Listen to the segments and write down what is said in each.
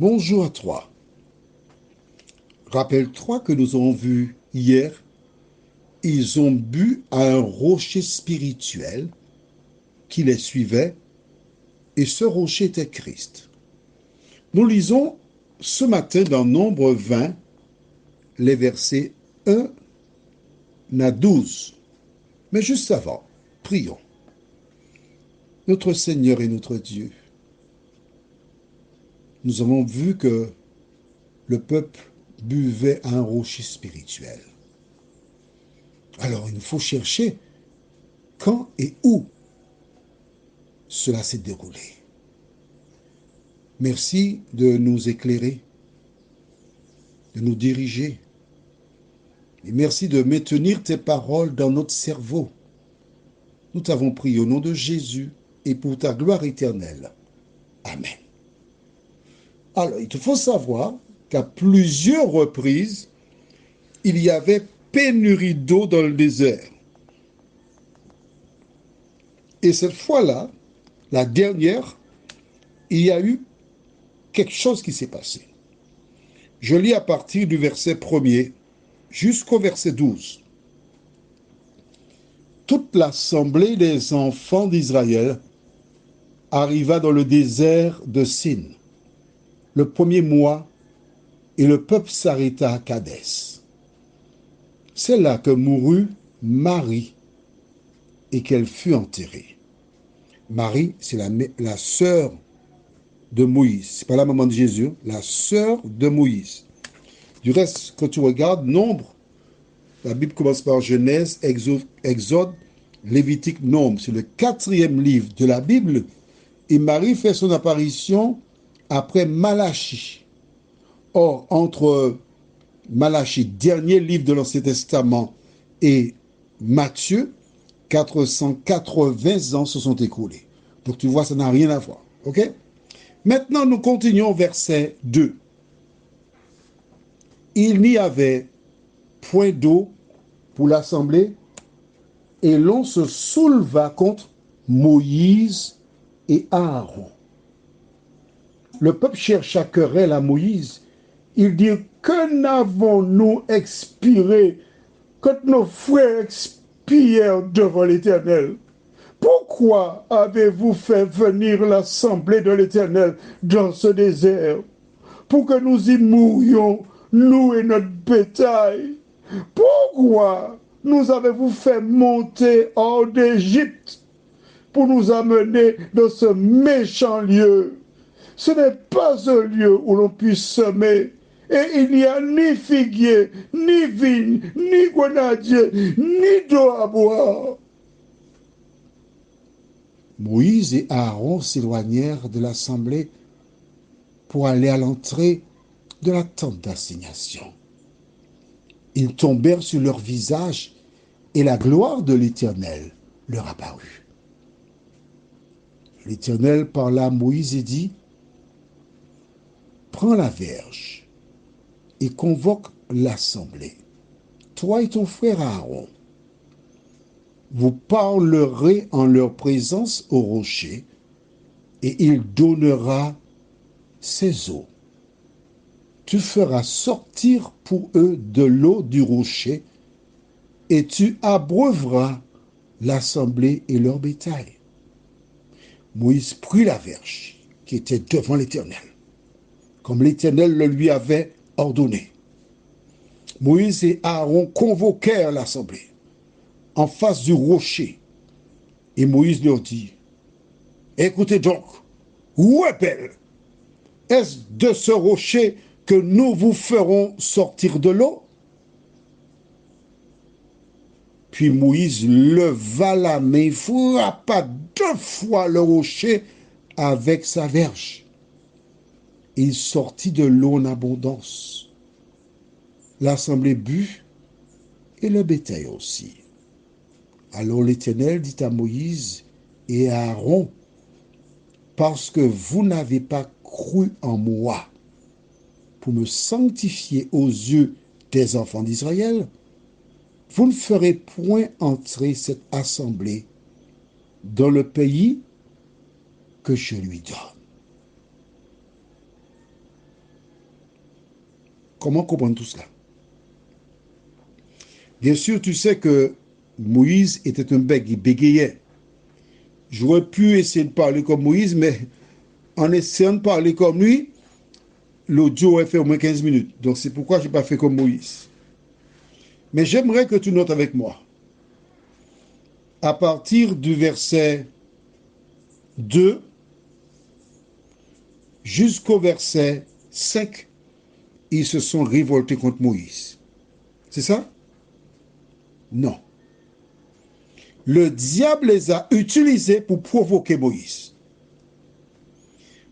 Bonjour à toi. Rappelle-toi que nous avons vu hier, ils ont bu à un rocher spirituel qui les suivait, et ce rocher était Christ. Nous lisons ce matin dans Nombre 20, les versets 1 à 12. Mais juste avant, prions. Notre Seigneur et notre Dieu, nous avons vu que le peuple buvait à un rocher spirituel. Alors il nous faut chercher quand et où cela s'est déroulé. Merci de nous éclairer, de nous diriger. Et merci de maintenir tes paroles dans notre cerveau. Nous t'avons prié au nom de Jésus et pour ta gloire éternelle. Amen. Alors, il te faut savoir qu'à plusieurs reprises, il y avait pénurie d'eau dans le désert. Et cette fois-là, la dernière, il y a eu quelque chose qui s'est passé. Je lis à partir du verset 1er jusqu'au verset 12. Toute l'assemblée des enfants d'Israël arriva dans le désert de Sin, le premier mois, et le peuple s'arrêta à Kadès. C'est là que mourut Marie et qu'elle fut enterrée. Marie, c'est la sœur de Moïse. C'est pas la maman de Jésus, la sœur de Moïse. Du reste, quand tu regardes Nombre, la Bible commence par Genèse, Exode, Lévitique, Nombre. C'est le 4e livre de la Bible. Et Marie fait son apparition après Malachie. Or, entre Malachie, dernier livre de l'Ancien Testament, et Matthieu, 480 ans se sont écoulés. Donc tu vois, ça n'a rien à voir. OK? Maintenant, nous continuons verset 2. Il n'y avait point d'eau pour l'assemblée, et l'on se souleva contre Moïse et Aaron. Le peuple chercha querelle à Moïse. Ils dirent, que n'avons-nous expiré quand nos frères expirent devant l'Éternel? Pourquoi avez-vous fait venir l'assemblée de l'Éternel dans ce désert pour que nous y mourions, nous et notre bétail? Pourquoi nous avez-vous fait monter hors d'Égypte pour nous amener dans ce méchant lieu? Ce n'est pas un lieu où l'on puisse semer. Et il n'y a ni figuier, ni vigne, ni grenadier, ni d'eau à boire. Moïse et Aaron s'éloignèrent de l'assemblée pour aller à l'entrée de la tente d'assignation. Ils tombèrent sur leur visage et la gloire de l'Éternel leur apparut. L'Éternel parla à Moïse et dit, prends la verge et convoque l'assemblée, toi et ton frère Aaron. Vous parlerez en leur présence au rocher, et il donnera ses eaux. Tu feras sortir pour eux de l'eau du rocher, et tu abreuveras l'assemblée et leur bétail. Moïse prit la verge qui était devant l'Éternel, comme l'Éternel le lui avait ordonné. Moïse et Aaron convoquèrent l'assemblée en face du rocher, et Moïse leur dit, écoutez donc, rebelles, est-ce de ce rocher que nous vous ferons sortir de l'eau? Puis Moïse leva la main, frappa 2 fois le rocher avec sa verge. Il sortit de l'eau en abondance. L'assemblée but et le bétail aussi. Alors l'Éternel dit à Moïse et à Aaron, parce que vous n'avez pas cru en moi pour me sanctifier aux yeux des enfants d'Israël, vous ne ferez point entrer cette assemblée dans le pays que je lui donne. Comment comprendre tout cela? Bien sûr, tu sais que Moïse était un bec, il bégayait. J'aurais pu essayer de parler comme Moïse, mais en essayant de parler comme lui, l'audio aurait fait au moins 15 minutes. Donc c'est pourquoi je n'ai pas fait comme Moïse. Mais j'aimerais que tu notes avec moi. À partir du verset 2 jusqu'au verset 5, ils se sont révoltés contre Moïse. C'est ça? Non. Le diable les a utilisés pour provoquer Moïse.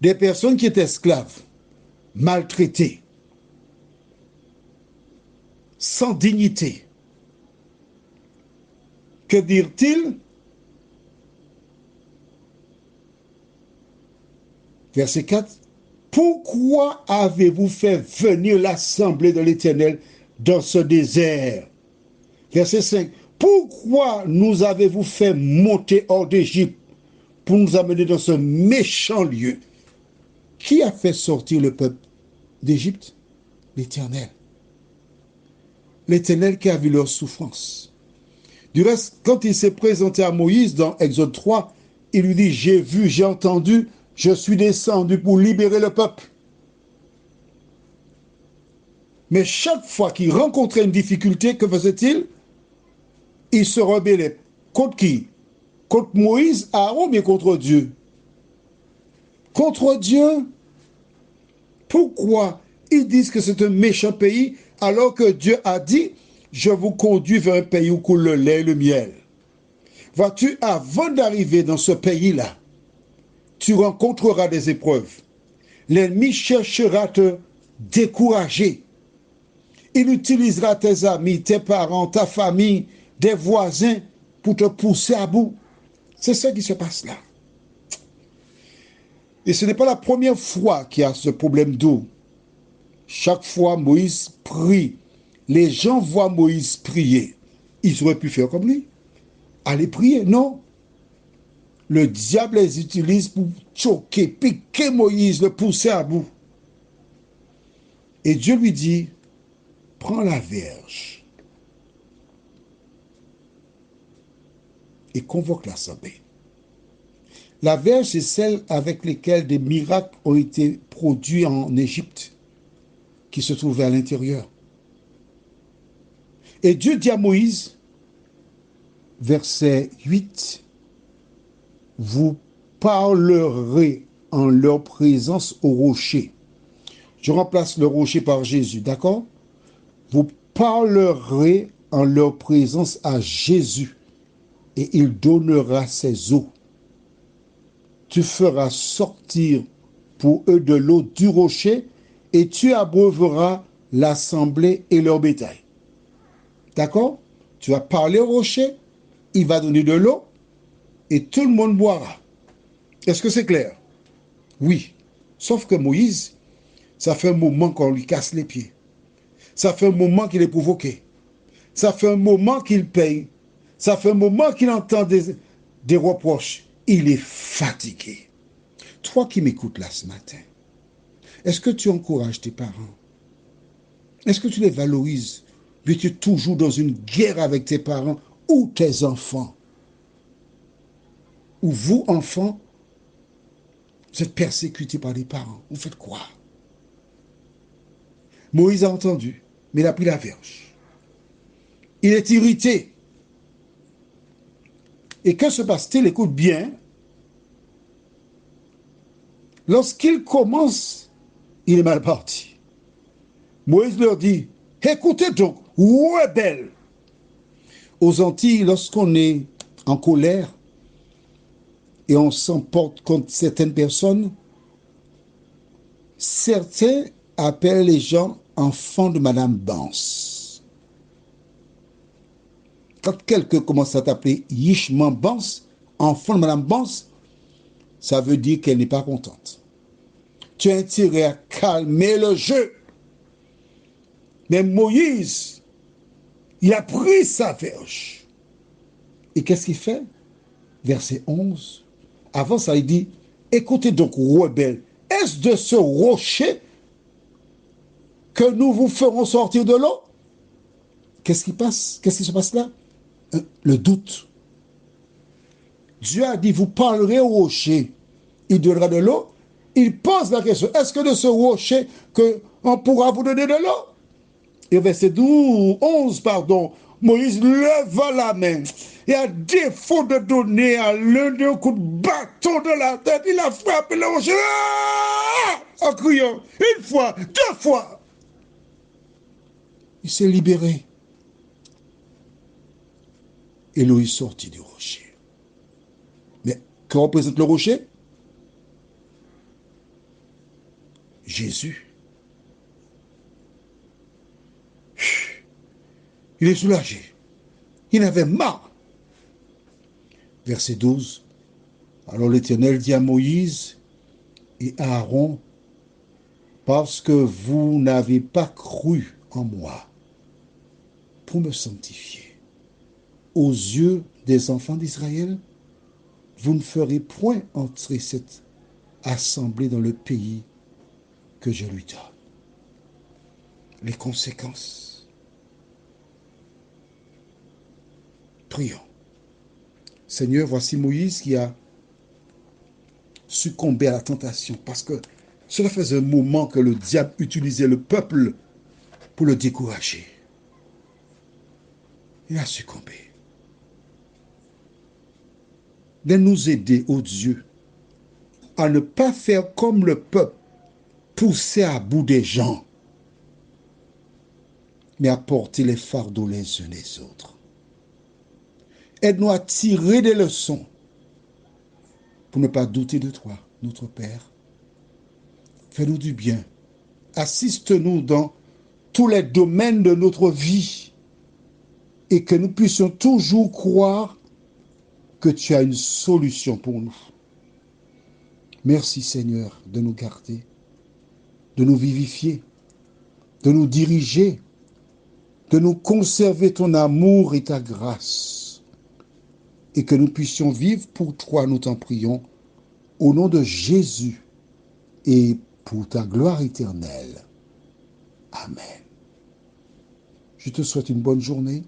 Des personnes qui étaient esclaves, maltraitées, sans dignité. Que dirent-ils? Verset 4. Pourquoi avez-vous fait venir l'assemblée de l'Éternel dans ce désert? Verset 5. Pourquoi nous avez-vous fait monter hors d'Égypte pour nous amener dans ce méchant lieu? Qui a fait sortir le peuple d'Égypte? L'Éternel. L'Éternel qui a vu leur souffrance. Du reste, quand il s'est présenté à Moïse dans Exode 3, il lui dit, j'ai vu, j'ai entendu, je suis descendu pour libérer le peuple. Mais chaque fois qu'il rencontrait une difficulté, que faisait-il? Il se rebellait. Contre qui? Contre Moïse, Aaron, mais contre Dieu. Contre Dieu. Pourquoi ils disent que c'est un méchant pays alors que Dieu a dit, je vous conduis vers un pays où coule le lait et le miel. Vois-tu, avant d'arriver dans ce pays-là, tu rencontreras des épreuves. L'ennemi cherchera à te décourager. Il utilisera tes amis, tes parents, ta famille, des voisins pour te pousser à bout. C'est ce qui se passe là. Et ce n'est pas la première fois qu'il y a ce problème d'eau. Chaque fois, Moïse prie. Les gens voient Moïse prier. Ils auraient pu faire comme lui. Aller prier, non. Le diable les utilise pour choquer, piquer Moïse, le pousser à bout. Et Dieu lui dit, prends la verge et convoque l'assemblée. La verge, c'est celle avec laquelle des miracles ont été produits en Égypte, qui se trouvait à l'intérieur. Et Dieu dit à Moïse, verset 8, vous parlerez en leur présence au rocher. Je remplace le rocher par Jésus, d'accord? Vous parlerez en leur présence à Jésus et il donnera ses eaux. Tu feras sortir pour eux de l'eau du rocher et tu abreuveras l'assemblée et leur bétail. D'accord? Tu vas parler au rocher, il va donner de l'eau et tout le monde boira. Est-ce que c'est clair? Oui. Sauf que Moïse, ça fait un moment qu'on lui casse les pieds. Ça fait un moment qu'il est provoqué. Ça fait un moment qu'il paye. Ça fait un moment qu'il entend des reproches. Il est fatigué. Toi qui m'écoutes là ce matin, est-ce que tu encourages tes parents? Est-ce que tu les valorises? Mais tu es toujours dans une guerre avec tes parents ou tes enfants? Ou vous, enfants, vous êtes persécutés par les parents. Vous faites quoi? Moïse a entendu, mais il a pris la verge. Il est irrité. Et que se passe-t-il? Écoute bien. Lorsqu'il commence, il est mal parti. Moïse leur dit, écoutez donc, rebelles. Aux Antilles, lorsqu'on est en colère et on s'emporte contre certaines personnes, certains appellent les gens enfants de Madame Bance. Quand quelqu'un commence à t'appeler Yishman Bance, enfant de Madame Bance, ça veut dire qu'elle n'est pas contente. Tu as intérêt à calmer le jeu. Mais Moïse, il a pris sa verge. Et qu'est-ce qu'il fait? Verset 11. Avant ça, il dit, écoutez donc, rebelles, est-ce de ce rocher que nous vous ferons sortir de l'eau. Qu'est-ce qui passe? Qu'est-ce qui se passe là? Le doute. Dieu a dit, vous parlerez au rocher, il donnera de l'eau. Il pose la question, est-ce que de ce rocher qu'on pourra vous donner de l'eau? Et verset 11, Moïse leva la main. Et à défaut de donner à l'un d'un coup de bâton de la tête, il a frappé le rocher en criant, une fois, deux fois. Il s'est libéré. Et l'eau est sortie du rocher. Mais que représente le rocher? Jésus. Il est soulagé. Il avait marre. Verset 12. Alors l'Éternel dit à Moïse et à Aaron, parce que vous n'avez pas cru en moi pour me sanctifier aux yeux des enfants d'Israël, vous ne ferez point entrer cette assemblée dans le pays que je lui donne. Les conséquences. Prions. Seigneur, voici Moïse qui a succombé à la tentation parce que cela faisait un moment que le diable utilisait le peuple pour le décourager. Il a succombé. De nous aider, ô Dieu, à ne pas faire comme le peuple, pousser à bout des gens, mais à porter les fardeaux les uns les autres. Aide-nous à tirer des leçons pour ne pas douter de toi, notre Père. Fais-nous du bien. Assiste-nous dans tous les domaines de notre vie et que nous puissions toujours croire que tu as une solution pour nous. Merci Seigneur de nous garder, de nous vivifier, de nous diriger, de nous conserver ton amour et ta grâce et que nous puissions vivre pour toi, nous t'en prions, au nom de Jésus et pour ta gloire éternelle. Amen. Je te souhaite une bonne journée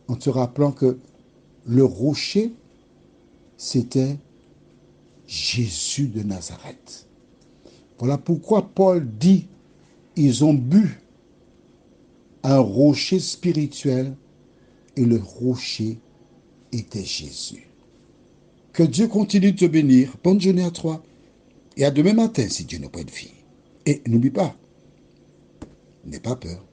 en te rappelant que le rocher, c'était Jésus de Nazareth. Voilà pourquoi Paul dit, ils ont bu un rocher spirituel et le rocher était Jésus. Que Dieu continue de te bénir. Bonne journée à toi et à demain matin si Dieu nous prête vie. Et n'oublie pas, n'aie pas peur.